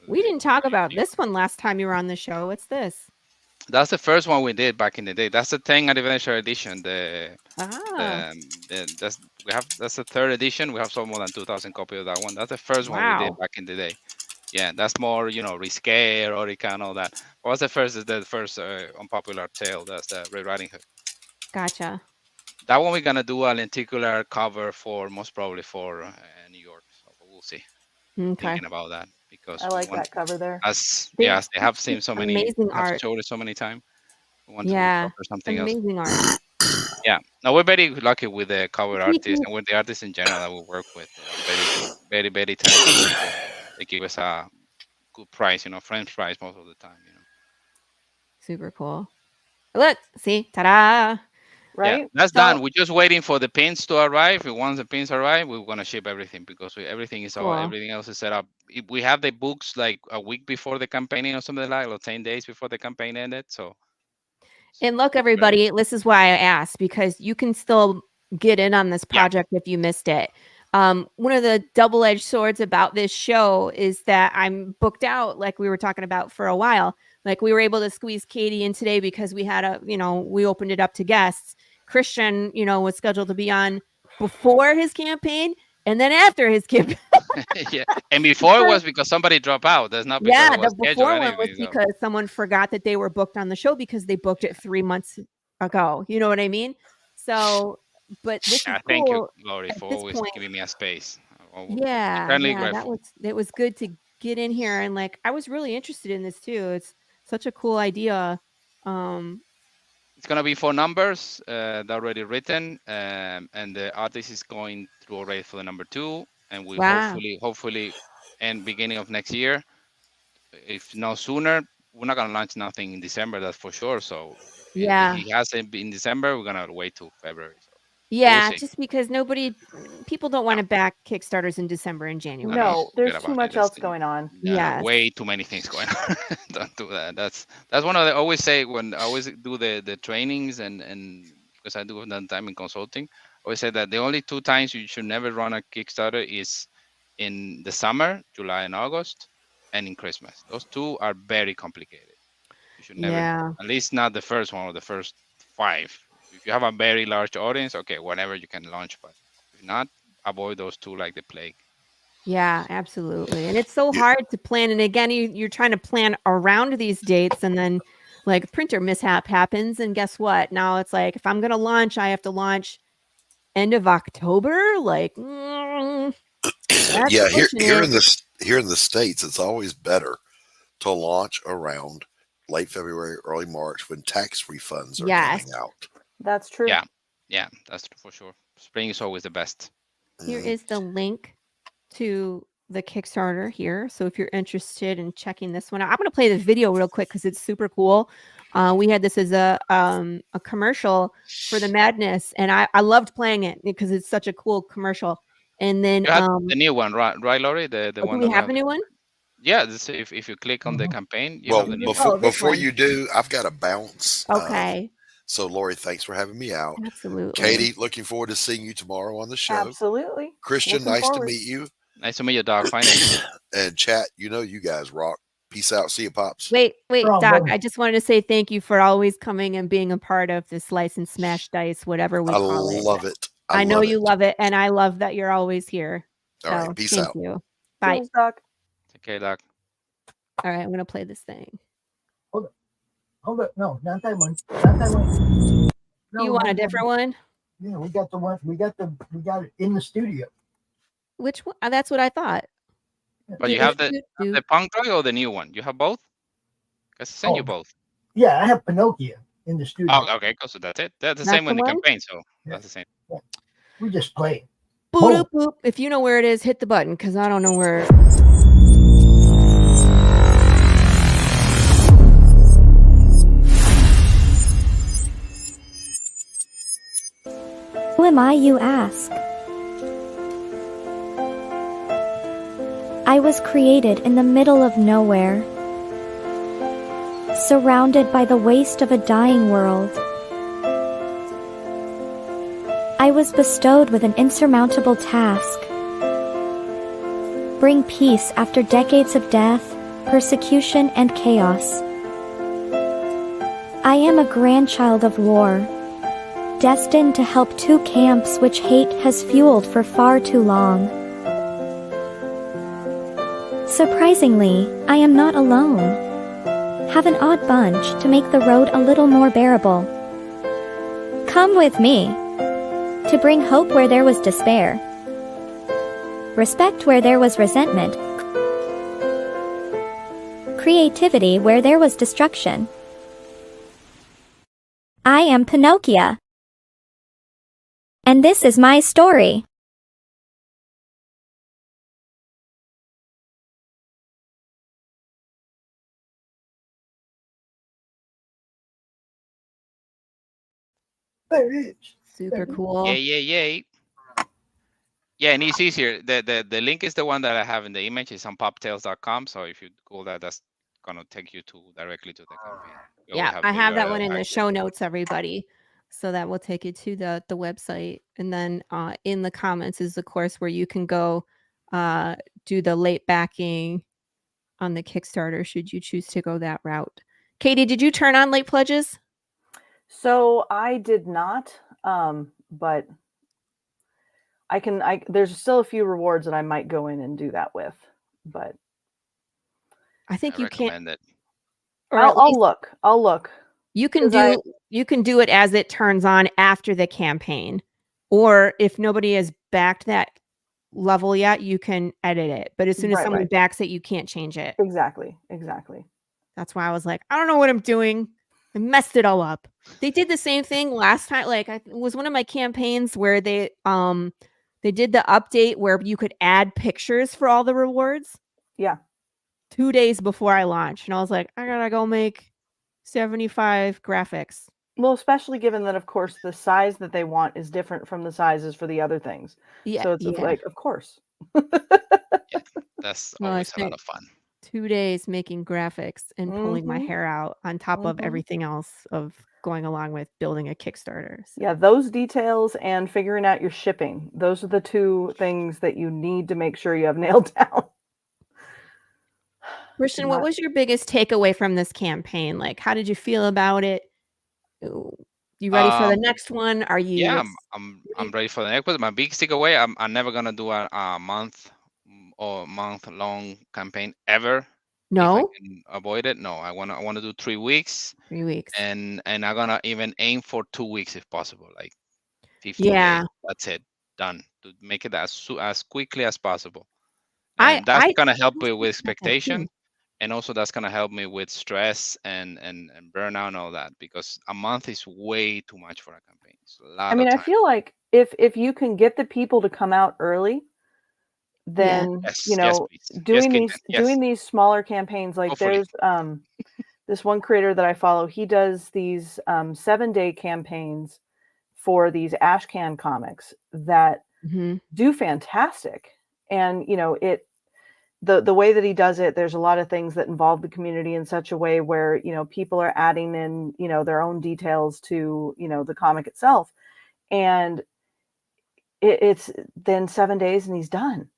We didn't talk about this one last time you were on the show. What's this? That's the first one we did back in the day. That's the 10th anniversary edition. That's the third edition. We have sold more than 2,000 copies of that one. That's the first one we did back in the day. Yeah, that's more, risque, erotica, and all that. What's the first? Is the first unpopular tale? That's the Red Riding Hood. Gotcha. That one we're gonna do a lenticular cover most probably for New York. So we'll see. Okay. Thinking about that because I like that cover there. They have seen so many amazing art. Showed it so many times. We want to cover something amazing else. Art. Yeah. No, we're very lucky with the cover artists and with the artists in general that we work with. Very, very talented people. They give us a good price, French price most of the time, Super cool. Look, see, ta-da. Right? Yeah, that's done. We're just waiting for the pins to arrive. Once the pins arrive, we're gonna ship everything because everything else is set up. We have the books like a week before the campaign or something or 10 days before the campaign ended. So and look, everybody, this is why I asked, because you can still get in on this project if you missed it. One of the double-edged swords about this show is that I'm booked out, like we were talking about, for a while. Like we were able to squeeze Katie in today because we had we opened it up to guests. Christian, was scheduled to be on before his campaign and then after his campaign. Yeah, and before it was because somebody dropped out. That's not because it was the before one was because someone forgot that they were booked on the show because they booked it 3 months ago. You know what I mean? So, but this is cool. Thank you, Laurie, for always giving me a space. It was good to get in here, and like I was really interested in this too. It's such a cool idea. It's gonna be 4 numbers. They're already written, and the artist is going through already for the number 2, and we hopefully, and beginning of next year, if no sooner. We're not gonna launch nothing in December, that's for sure. So if he hasn't been in December, we're gonna wait till February. So. Yeah, just because people don't want to back Kickstarters in December and January. No, there's too much else going on. Yeah, way too many things going on. Don't do that. That's one of the always say when I always do the trainings and because I do that time in consulting. I always say that the only 2 times you should never run a Kickstarter is in the summer, July and August, and in Christmas. Those 2 are very complicated. You should never, at least not the first one or the first 5. If you have a very large audience, okay, whatever you can launch, but if not, avoid those 2 like the plague. Yeah, absolutely. And it's so hard to plan. And again, you're trying to plan around these dates, and then like printer mishap happens. And guess what? Now it's like, if I'm going to launch, I have to launch end of October. Like, here in the States, it's always better to launch around late February, early March when tax refunds are coming out. That's true. Yeah, that's for sure. Spring is always the best. Here is the link to the Kickstarter here. So if you're interested in checking this one out, I'm going to play the video real quick because it's super cool. We had this as a commercial for the Madness, and I loved playing it because it's such a cool commercial. And then the new one, right, Laurie? The do one we that have a new one? Yeah, if you click on the campaign, you well, have the new before you do, I've got to bounce. Okay. So Laurie, thanks for having me out. Absolutely. Katie, looking forward to seeing you tomorrow on the show. Absolutely. Christian, nice to meet you. Nice to meet you, Doc. Finally. And chat, you guys rock. Peace out. See you, Pops. Wait, Doc. I just wanted to say thank you for always coming and being a part of this Slice and Smash Dice, whatever we call it. I love it. I know you love it, and I love that you're always here. So, all right, peace thank out. you. Bye. Cheers, Doc. Okay, Doc. All right, I'm gonna play this thing. Hold it. No, not that one. Not that one. No, you want a different one? Yeah, we got the one. We got it in the studio. Which one? That's what I thought. But you have the punk drive or the new one? You have both? I send you both. Yeah, I have Pinocchio in the studio. Oh, okay, so that's it. That's the same in the campaign, so that's the same. Yeah. We just play. Boop, boop. If you know where it is, hit the button because I don't know where. Who am I, you ask? I was created in the middle of nowhere, surrounded by the waste of a dying world. I was bestowed with an insurmountable task: bring peace after decades of death, persecution, and chaos. I am a grandchild of war, destined to help two camps which hate has fueled for far too long. Surprisingly, I am not alone. Have an odd bunch to make the road a little more bearable. Come with me, to bring hope where there was despair, respect where there was resentment, creativity where there was destruction. I am Pinocchio. And this is my story. There it is. Super cool. Yay. Yeah, and it's easier. The link is the one that I have in the image. It's on poptails.com. So if you Google that, that's gonna take you directly to the campaign. Yeah, I have that one in the show notes, everybody. So that will take you to the website. And then in the comments is, of course, where you can go do the late backing on the Kickstarter, should you choose to go that route. Katie, did you turn on late pledges? So I did not, but there's still a few rewards that I might go in and do that with, but I think you can't. I'll look. You can do it as it turns on after the campaign, or if nobody has backed that level yet, you can edit it. But as soon as someone backs it, you can't change it. Exactly. That's why I was like, I don't know what I'm doing. I messed it all up. They did the same thing last time. Like, it was one of my campaigns where they did the update where you could add pictures for all the rewards. Yeah. 2 days before I launched, and I was like, I gotta go make 75 graphics. Well, especially given that, of course, the size that they want is different from the sizes for the other things. Yeah. So it's like, of course. That's always a lot of fun. 2 days making graphics and pulling my hair out on top of everything else of going along with building a Kickstarter. So. Yeah, those details and figuring out your shipping. Those are the two things that you need to make sure you have nailed down. Christian, what was your biggest takeaway from this campaign? Like, how did you feel about it? You ready for the next one? Are you? Yeah, I'm ready for the next one. My biggest takeaway: I'm never gonna do a month or month-long campaign ever. No, if I can avoid it. No, I want to do 3 weeks. 3 weeks, and I'm gonna even aim for 2 weeks if possible, like 15 days. That's it, done. To make it as quickly as possible. And that's gonna help me with expectation, and also that's gonna help me with stress and burnout and all that, because a month is way too much for a campaign. It's a lot of time. I feel like if you can get the people to come out early, then doing these smaller campaigns, like hopefully. There's this one creator that I follow, he does these 7-day campaigns for these Ashcan comics that do fantastic. And the way that he does it, there's a lot of things that involve the community in such a way where people are adding in their own details to the comic itself, and it's then 7 days and he's done.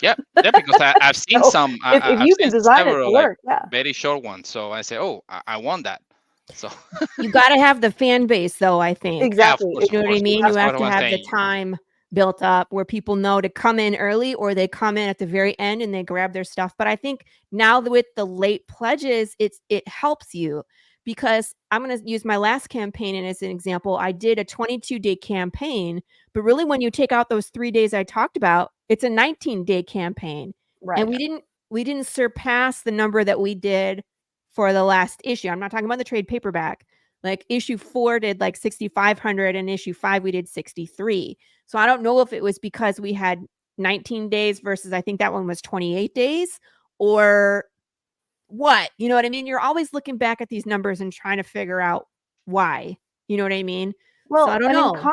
Yeah, because I've seen some. If you can design it to work, very short ones. So I say, oh, I want that. So you got to have the fan base, though. I think exactly. You know what I mean? You have to have the time built up where people know to come in early, or they come in at the very end and they grab their stuff. But I think now with the late pledges, it helps you, because I'm going to use my last campaign as an example. I did a 22-day campaign, but really when you take out those 3 days I talked about, it's a 19-day campaign. Right. And we didn't surpass the number that we did for the last issue. I'm not talking about the trade paperback. Like issue 4 did like 6,500 and issue 5 we did 63. So I don't know if it was because we had 19 days versus I think that one was 28 days or what. You know what I mean? You're always looking back at these numbers and trying to figure out why. You know what I mean? Well, so I don't know.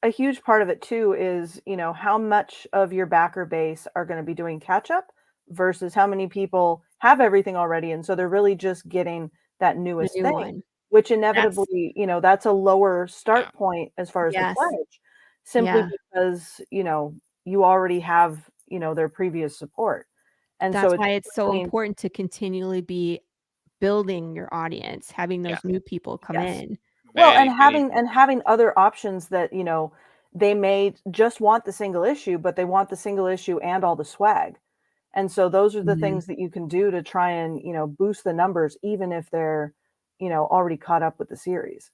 A huge part of it too is, how much of your backer base are going to be doing catch up versus how many people have everything already. And so they're really just getting that newest thing. One. Which inevitably, that's a lower start point as far as the pledge, simply because, you already have, their previous support. And that's why it's so important to continually be building your audience, having those new people come in. Well, and having other options that, they may just want the single issue, but they want the single issue and all the swag. And so those are the things that you can do to try and, boost the numbers, even if they're, already caught up with the series.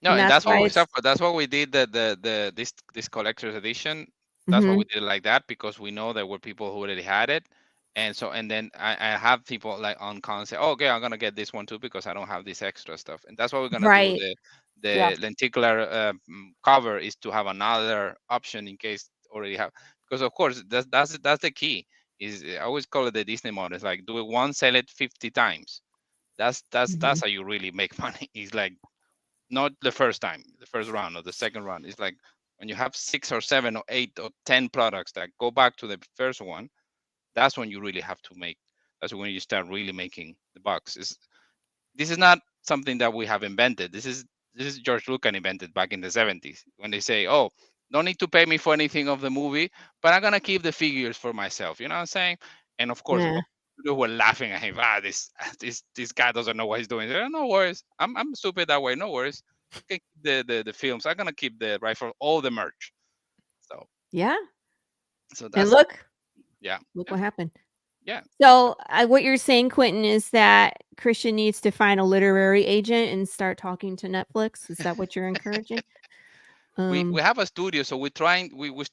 No, and that's what we did this collector's edition. That's why we did it like that, because we know there were people who already had it. And so, and then I have people like on con say, oh, okay, I'm going to get this one too, because I don't have this extra stuff. And that's what we're going to do. The lenticular cover is to have another option in case already have, because of course that's the key. Is I always call it the Disney model. It's like do it once, sell it 50 times. That's how you really make money. It's like not the first time, the first round or the second round. It's like when you have 6 or 7 or 8 or 10 products that go back to the first one, that's when you really have to make. That's when you start really making the bucks. This is not something that we have invented. This is George Lucas invented back in the 70s when they say, oh, don't need to pay me for anything of the movie, but I'm gonna keep the figures for myself. You know what I'm saying? And of course, people were laughing at him. This guy doesn't know what he's doing. No worries. I'm stupid that way. No worries. Okay, the films. I'm gonna keep the right for all the merch. So So that's, and look look what happened. Yeah. So what you're saying, Quentin, is that Christian needs to find a literary agent and start talking to Netflix. Is that what you're encouraging? We have a studio, so we're gonna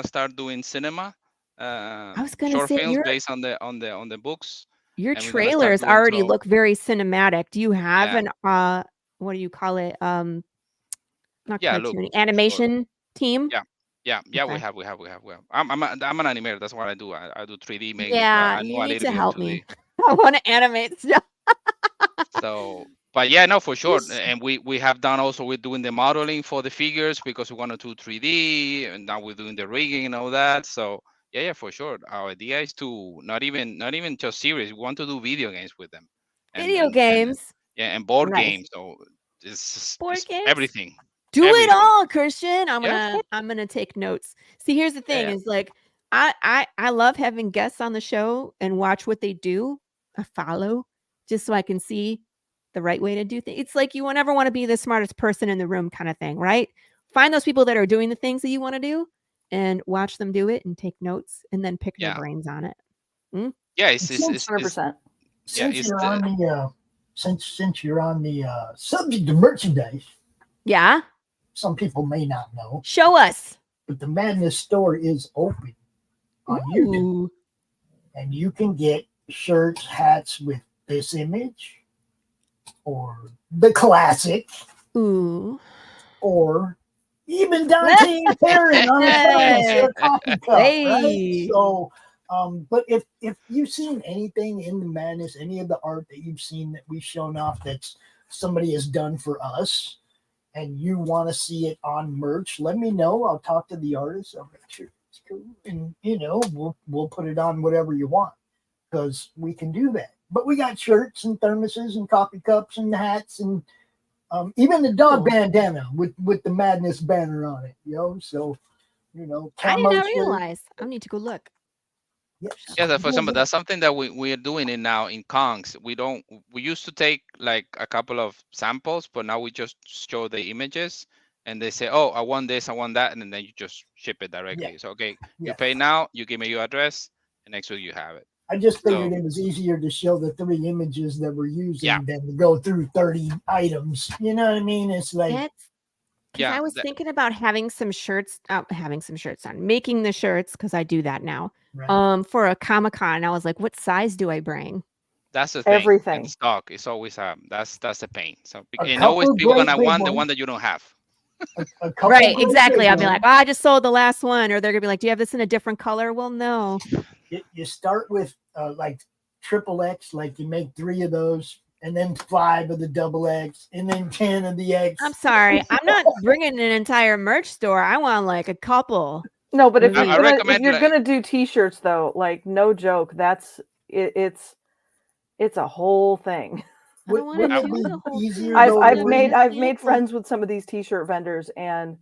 start doing cinema. I was gonna short say films based on the books. Your trailers already look very cinematic. Do you have an what do you call it? Not cartoon, animation team? Yeah, okay. we have. I'm an animator. That's what I do. I do 3D making. Yeah, you need to help me. I want to animate stuff. So, but yeah, no, for sure. And we have done also, we're doing the modeling for the figures because we want to do 3D, and now we're doing the rigging and all that. So yeah, for sure. Our idea is to not even just series. We want to do video games with them. Video games. And board games. So it's games? Everything. Do it all, Christian. I'm gonna take notes. See, here's the thing: is like I love having guests on the show and watch what they do. I follow just so I can see the right way to do things. It's like you never want to be the smartest person in the room, kind of thing, right? Find those people that are doing the things that you want to do and watch them do it and take notes and then pick their brains on it. Yeah, it's 100%. Since you're on the subject of merchandise. Yeah. Some people may not know. Show us. But the Madness store is open on YouTube. And you can get shirts, hats with this image or the classic. Ooh. Or Even Dante and Karen on the coffee cup, right? So, but if you've seen anything in the madness, any of the art that you've seen that we've shown off that's somebody has done for us, and you want to see it on merch, let me know. I'll talk to the artist. I'll make sure it's cool, and we'll put it on whatever you want, because we can do that. But we got shirts and thermoses and coffee cups and hats and even the dog bandana with the madness banner on it, So, I did not realize. I need to go look. Yeah, for example, that's something that we're doing it now in Kongs. We used to take like a couple of samples, but now we just show the images and they say, oh, I want this, I want that, and then you just ship it directly. Yeah. So, okay, you pay now, you give me your address, and next week you have it. I just figured it was easier to show the 3 images that we're using than to go through 30 items. You know what I mean? It's like... I was thinking about having some shirts on, making the shirts, because I do that now. Right. For a Comic-Con, I was like, what size do I bring? That's the thing. Everything in stock is always that's the pain. So and always people gonna want the one that you don't have. Right, exactly. I'll be like, I just sold the last one, or they're gonna be like, do you have this in a different color? Well, no. You start with like XXX, like you make 3 of those, and then 5 of the XX, and then 10 of the X. I'm sorry, I'm not bringing an entire merch store. I want like a couple. No, but if you're gonna do T-shirts, though, like no joke, that's it's a whole thing. I've made friends with some of these T-shirt vendors, and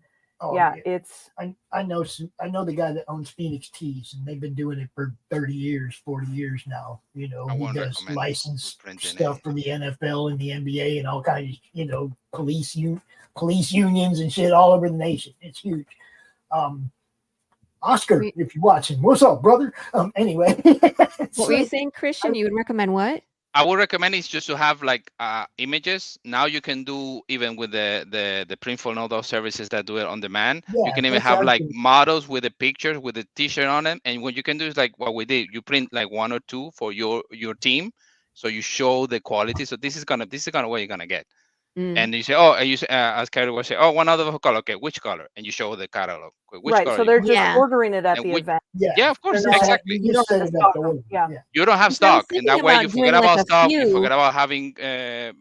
it's I know the guy that owns Phoenix Tees, and they've been doing it for 30 years, 40 years now. He does licensed stuff for the NFL and the NBA and all kinds of police unions and shit all over the nation. It's huge. Oscar, if you're watching, what's up, brother? Anyway, what were you saying, Christian? You would recommend what? I would recommend is just to have like images. Now you can do even with the Printful and all those services that do it on demand. Yeah, you can even have like models with the pictures with the T-shirt on them. And what you can do is like what we did. You print like 1 or 2 for your team, so you show the quality. So this is gonna what you're gonna get. And you say, as Carrie was saying, one other color. Okay, which color? And you show the catalog. Which color so they're just ordering it at the event. Yeah, of course, exactly. You don't have stock. You don't have stock, and that way you forget about stock. You forget about having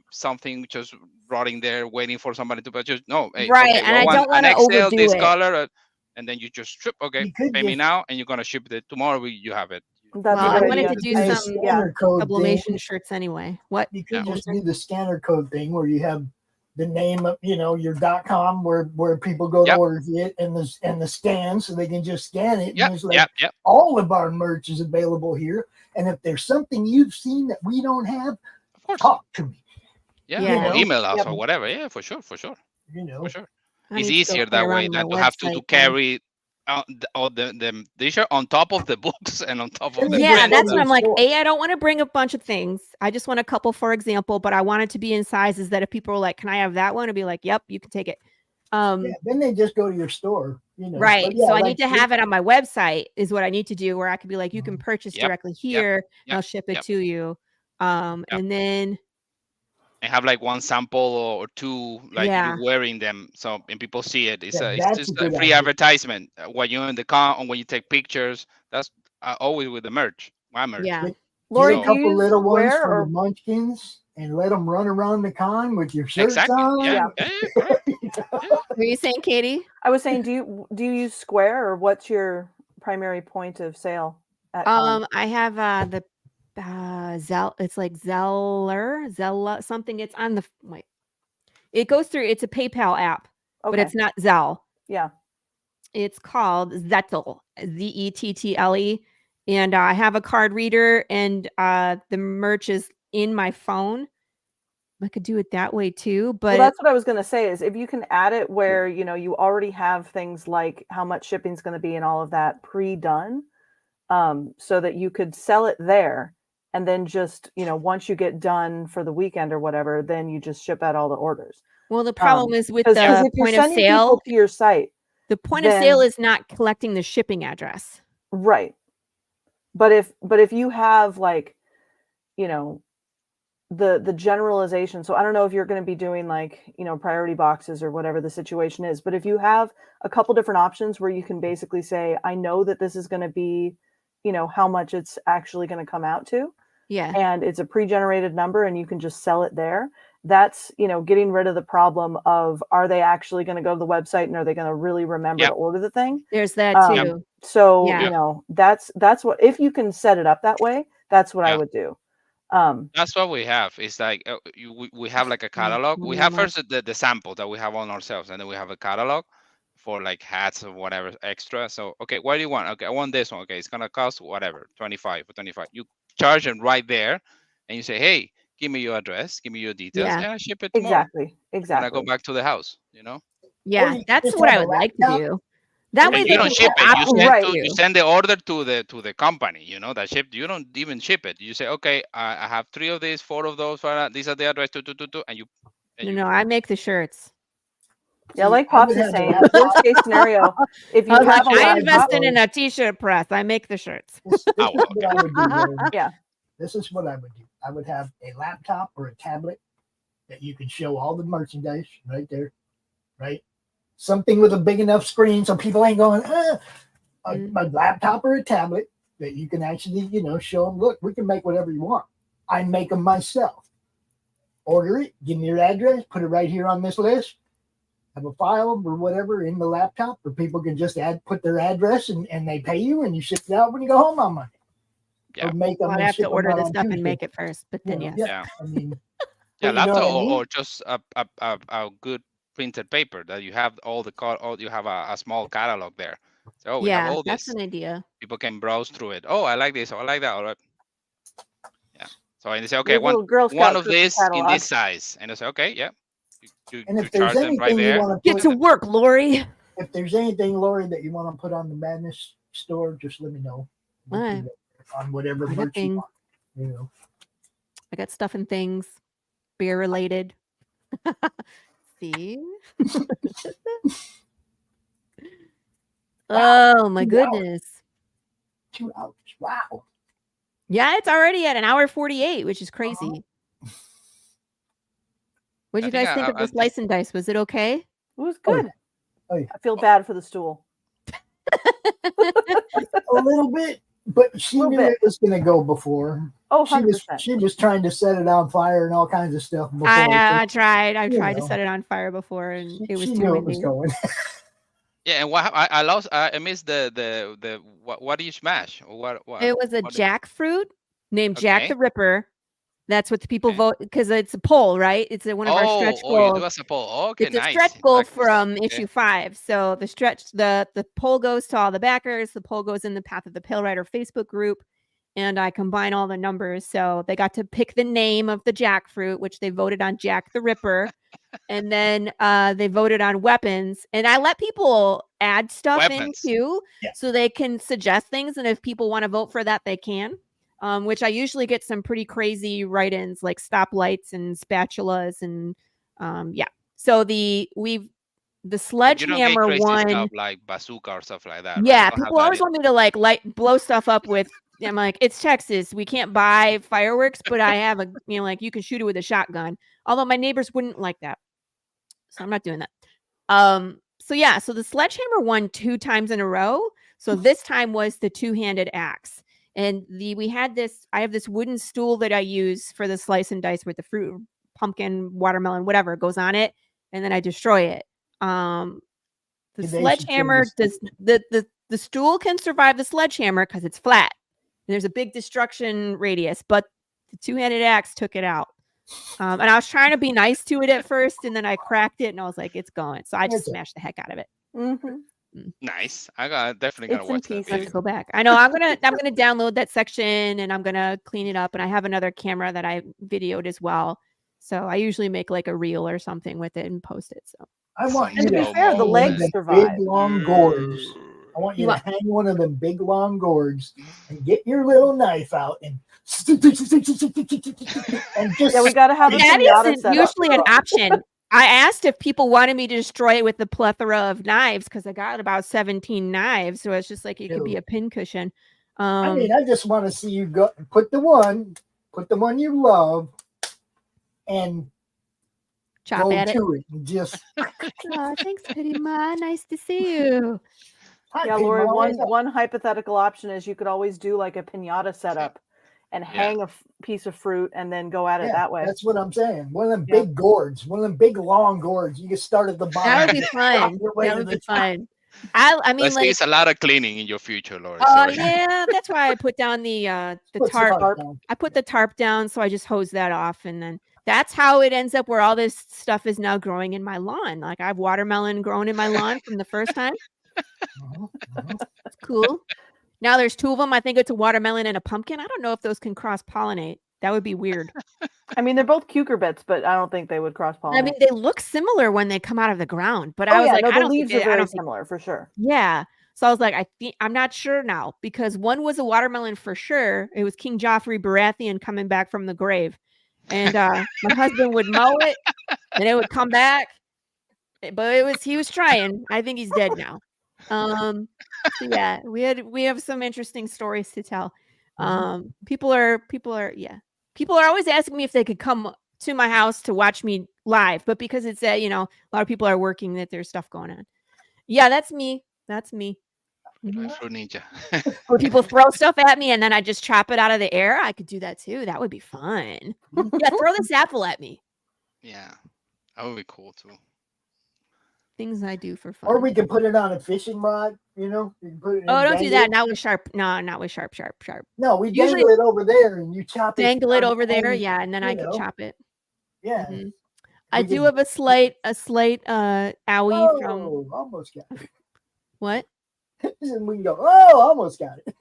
something just rotting there, waiting for somebody to purchase. No, right. And I don't want to overdo this color, and then you just strip. Okay, pay me now, and you're gonna ship it tomorrow. You have it. I wanted to do some sublimation shirts anyway. What? You could just do the scanner code thing where you have the name of your .com where people go to order it, and the scan, so they can just scan it. And it's like all of our merch is available here. And if there's something you've seen that we don't have, of course, talk to me. Or email us or whatever. Yeah, for sure. For sure. It's easier that way than to have to carry the t-shirt on top of the books and on top of the that's what I'm like. I don't want to bring a bunch of things. I just want a couple, for example, but I want it to be in sizes that if people are like, can I have that one? I'd be like, yep, you can take it. Then they just go to your store, right? So I need to have it on my website is what I need to do, where I could be like, you can purchase directly here, and I'll ship it to you. And then and have like 1 sample or 2, like you wearing them, and people see it. It's just a free advertisement when you're in the con, or when you take pictures. That's always with the merch. My merch. Yeah. Lori, a couple little ones for the munchkins and let them run around the con with your shirts on. Yeah. Were you saying, Katie? I was saying, do you use Square, or what's your primary point of sale at con? I have the it's like Zella something. It's on the it goes through. It's a PayPal app, but it's not Zelle. Yeah, it's called Zettle, Zettle, and I have a card reader, and the merch is in my phone. I could do it that way too, but that's what I was going to say. Is if you can add it where you already have things like how much shipping is going to be and all of that pre-done, so that you could sell it there. And then just, once you get done for the weekend or whatever, then you just ship out all the orders. Well, the problem is with the point of sale to your site. The point of sale is not collecting the shipping address. Right. But if you have like, the generalization. So I don't know if you're going to be doing like, priority boxes or whatever the situation is, but if you have a couple different options where you can basically say, I know that this is going to be, how much it's actually going to come out to. Yeah. And it's a pre-generated number and you can just sell it there. That's, getting rid of the problem of, are they actually going to go to the website and are they going to really remember to order the thing? There's that too. So, that's what, if you can set it up that way, that's what I would do. That's what we have. It's like we have like a catalog. We have first the sample that we have on ourselves, and then we have a catalog for like hats or whatever extra. So, okay, what do you want? Okay, I want this one. Okay, it's going to cost whatever, 25 or 25. You charge them right there and you say, hey, give me your address, give me your details, and I ship it tomorrow. Exactly. When I go back to the house, Yeah, that's what I would like to do. That way you don't ship it. You send the order to the company, that ship. You don't even ship it. You say, okay, I have 3 of these, 4 of those. These are the address, and you. I make the shirts. Yeah, like Pops is saying, worst case scenario, if you have I invested in a t-shirt press. I make the shirts. This is what I would do, yeah. This is what I would do. I would have a laptop or a tablet that you can show all the merchandise right there, right? Something with a big enough screen so people ain't going, a laptop or a tablet that you can actually, show them, look, we can make whatever you want. I make them myself. Order it, give me your address, put it right here on this list. Have a file or whatever in the laptop where people can just put their address and they pay you and you ship it out when you go home on Monday. Yeah. Or make them I have to order the stuff and make it first, but then Yeah. I mean, laptop or just a good printed paper that you have you have a small catalog there. So we have all this. That's an idea. People can browse through it. Oh, I like this. Oh, I like that. All right. Yeah. So they say, okay, one of this in this size, and I say, okay, yeah. And if there's anything you want to get to work, Laurie. If there's anything, Laurie, that you want to put on the Madness store, just let me know. Right. On whatever merch you want. I got stuff and things, beer related. See? Oh my goodness. 2 hours. Wow. Yeah, it's already at 1:48, which is crazy. What did you guys think of the slice and dice? Was it okay? It was good. Oh, yeah. I feel bad for the stool. A little bit, but she knew it was going to go before. Oh, 100%. She was trying to set it on fire and all kinds of stuff before. I tried to set it on fire before, and it was too windy. Yeah, and I missed the what do you smash? What? It was a jackfruit named Jack the Ripper. That's what the people vote, because it's a poll, right? It's one of our stretch goals. It was a poll. Okay, it's a stretch goal from issue 5. So the poll goes to all the backers. The poll goes in the Path of the Pale Rider Facebook group, and I combine all the numbers. So they got to pick the name of the jackfruit, which they voted on Jack the Ripper, and then they voted on weapons. And I let people add stuff in too, so they can suggest things. And if people want to vote for that, they can. Which I usually get some pretty crazy write-ins, like stoplights and spatulas, and So the sledgehammer one, stuff like bazooka or stuff like that. Yeah, right? People always want me to blow stuff up with. I'm like, it's Texas, we can't buy fireworks, but I have you can shoot it with a shotgun. Although my neighbors wouldn't like that, so I'm not doing that. So the sledgehammer won 2 times in a row. So this time was the 2-handed axe. And I have this wooden stool that I use for the slice and dice with the fruit, pumpkin, watermelon, whatever goes on it, and then I destroy it. The sledgehammer does the stool can survive the sledgehammer because it's flat. And there's a big destruction radius, but the 2-handed axe took it out. And I was trying to be nice to it at first, and then I cracked it, and I was like, it's going. So I just smashed the heck out of it. Mm-hmm. Nice. Definitely gotta watch that. I have to go back. I know I'm gonna download that section, and I'm gonna clean it up. And I have another camera that I videoed as well. So I usually make like a reel or something with it and post it. So I want you to be fair, the legs survive. Big long gourds. I want you to hang one of them big long gourds and get your little knife out and just. Yeah, we gotta have that isn't usually an option. I asked if people wanted me to destroy it with the plethora of knives, because I got about 17 knives. So it's just like it could be a pincushion. I just want to see you go put the one you love and chop go at it. to it and just. Oh, thanks, Kitty Ma. Nice to see you. Hi, Yeah, Pete Laurie, Ma, what's up? one hypothetical option is you could always do like a piñata setup and hang a piece of fruit and then go at it that way. That's what I'm saying. One of them big gourds, one of them big long gourds. You can start at the bottom. That would be fun. That would be fun. I mean, like, it's a lot of cleaning in your future, Laurie. Oh yeah, that's why I put down the tarp. I put the tarp down, so I just hose that off, and then that's how it ends up where all this stuff is now growing in my lawn. Like I have watermelon growing in my lawn from the first time. It's cool. Now there's 2 of them. I think it's a watermelon and a pumpkin. I don't know if those can cross pollinate. That would be weird. I mean, they're both cucurbits, but I don't think they would cross pollinate. I mean, they look similar when they come out of the ground, but I was like, the leaves are very similar for sure. Yeah. So I was like, I'm not sure now because one was a watermelon for sure. It was King Joffrey Baratheon coming back from the grave. And my husband would mow it and it would come back. But he was trying. I think he's dead now. So yeah, we have some interesting stories to tell. People are always asking me if they could come to my house to watch me live, but because it's a lot of people are working, that there's stuff going on. Yeah, that's me. Fruit ninja. Where people throw stuff at me and then I just chop it out of the air. I could do that too. That would be fun. Yeah, throw this apple at me. Yeah, that would be cool too. Things I do for fun. Or we can put it on a fishing rod, You can put it don't do that. Not with sharp. No, not with sharp. No, we usually dangle it over there and you chop it. Dangle it over there, yeah, and then I can chop it. Yeah. I do have a slate owie from. Almost got it. What? And we can go, almost got it.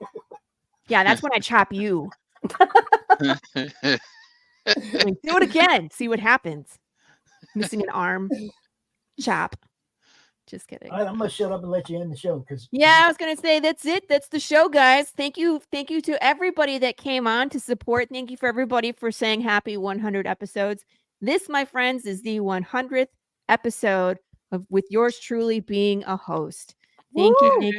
Yeah, that's when I chop you. Like, do it again. See what happens. Missing an arm. Chop. Just kidding. All right, I'm gonna shut up and let you end the show because. Yeah, I was gonna say that's it. That's the show, guys. Thank you to everybody that came on to support. Thank you for everybody for saying happy 100 episodes. This, my friends, is the 100th episode with yours truly being a host. Thank you.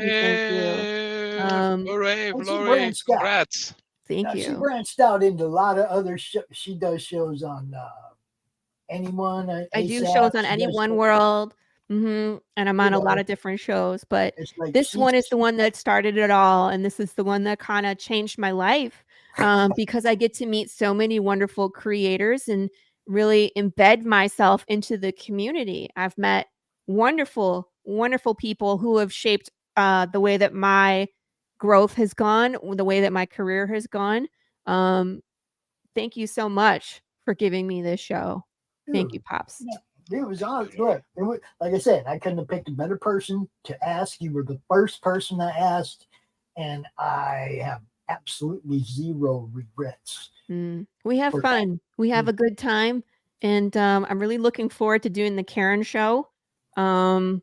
Hooray, Laurie, congrats. Thank you. She branched out into a lot of other she does shows on Anyone. I do shows on Anyone World. And I'm on a lot of different shows, but this one is the one that started it all. And this is the one that kind of changed my life because I get to meet so many wonderful creators and really embed myself into the community. I've met wonderful, wonderful people who have shaped the way that my growth has gone, the way that my career has gone. Thank you so much for giving me this show. Thank you, Pops. Yeah, it was on. Look, like I said, I couldn't have picked a better person to ask. You were the first person I asked, and I have absolutely zero regrets. We have fun. We have a good time, and I'm really looking forward to doing the Karen show. I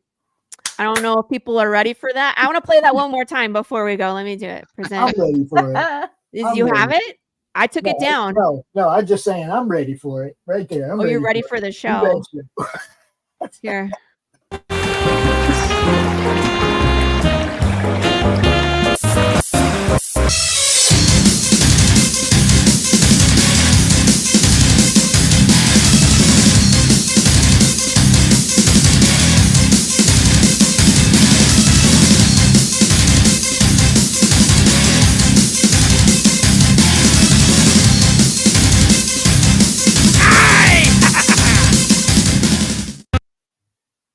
don't know if people are ready for that. I want to play that one more time before we go. Let me do it. Present. I'm ready for it. You have it? I took it down. No, I'm just saying I'm ready for it. Right there. You're ready for the show. Here.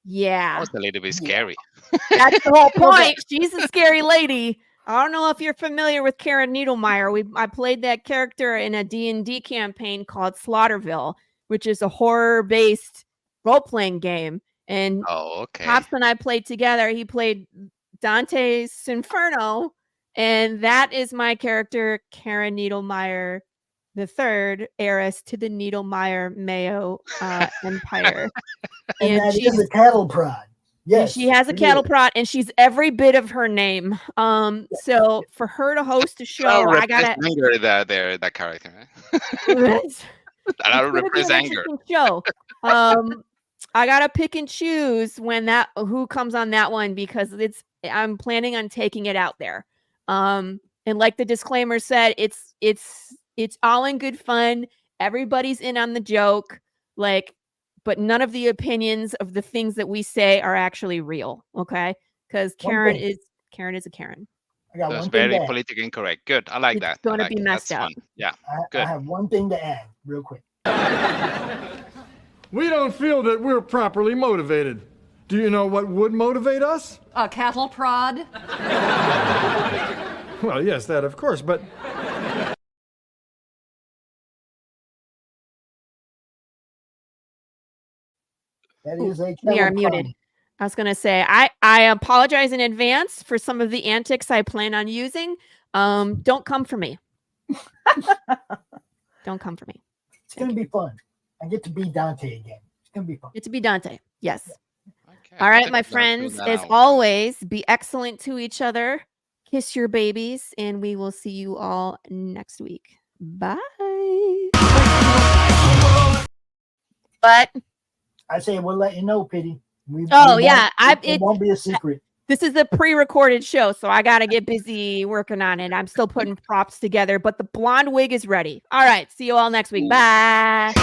Yeah. That was a little bit scary. That's the whole point. She's a scary lady. I don't know if you're familiar with Karen Needlemeyer. I played that character in a D&D campaign called Slaughterville, which is a horror-based role-playing game. And Pops and I played together. He played Dante's Inferno, and that is my character, Karen Needlemeyer III, heiress to the Needlemeyer Mayo Empire. And that is a cattle prod. Yes, she has a cattle prod, and she's every bit of her name. So for her to host a show, I gotta anger that character. I don't repress anger. Show. I gotta pick and choose who comes on that one because I'm planning on taking it out there. And like the disclaimer said, it's all in good fun. Everybody's in on the joke. but none of the opinions of the things that we say are actually real. Okay, because Karen is a Karen. I got so one it's thing very to add. politically incorrect. Good. I like that. It's going to be messed up. Fun. Yeah. I have one thing to add real quick. We don't feel that we're properly motivated. Do you know what would motivate us? A cattle prod? Well, yes, that of course, but... That is a we are muted. I was going to say, I apologize in advance for some of the antics I plan on using. Don't come for me. Don't come for me. It's going to be fun. I get to be Dante again. It's going to be fun. Get to be Dante. Yes. Okay. All right, my friends, as always, be excellent to each other. Kiss your babies, and we will see you all next week. Bye. But I say we'll let you know, Pity. It won't be a secret. This is a pre-recorded show, so I got to get busy working on it. I'm still putting props together, but the blonde wig is ready. All right, see you all next week. Bye.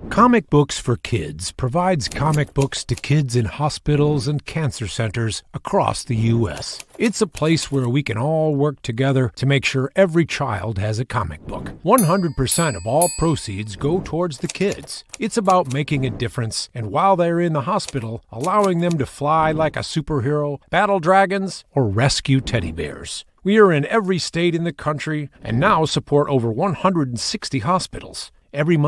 Comic Books for Kids provides comic books to kids in hospitals and cancer centers across the U.S. It's a place where we can all work together to make sure every child has a comic book. 100% of all proceeds go towards the kids. It's about making a difference, and while they're in the hospital, allowing them to fly like a superhero, battle dragons, or rescue teddy bears. We are in every state in the country and now support over 160 hospitals. Every month,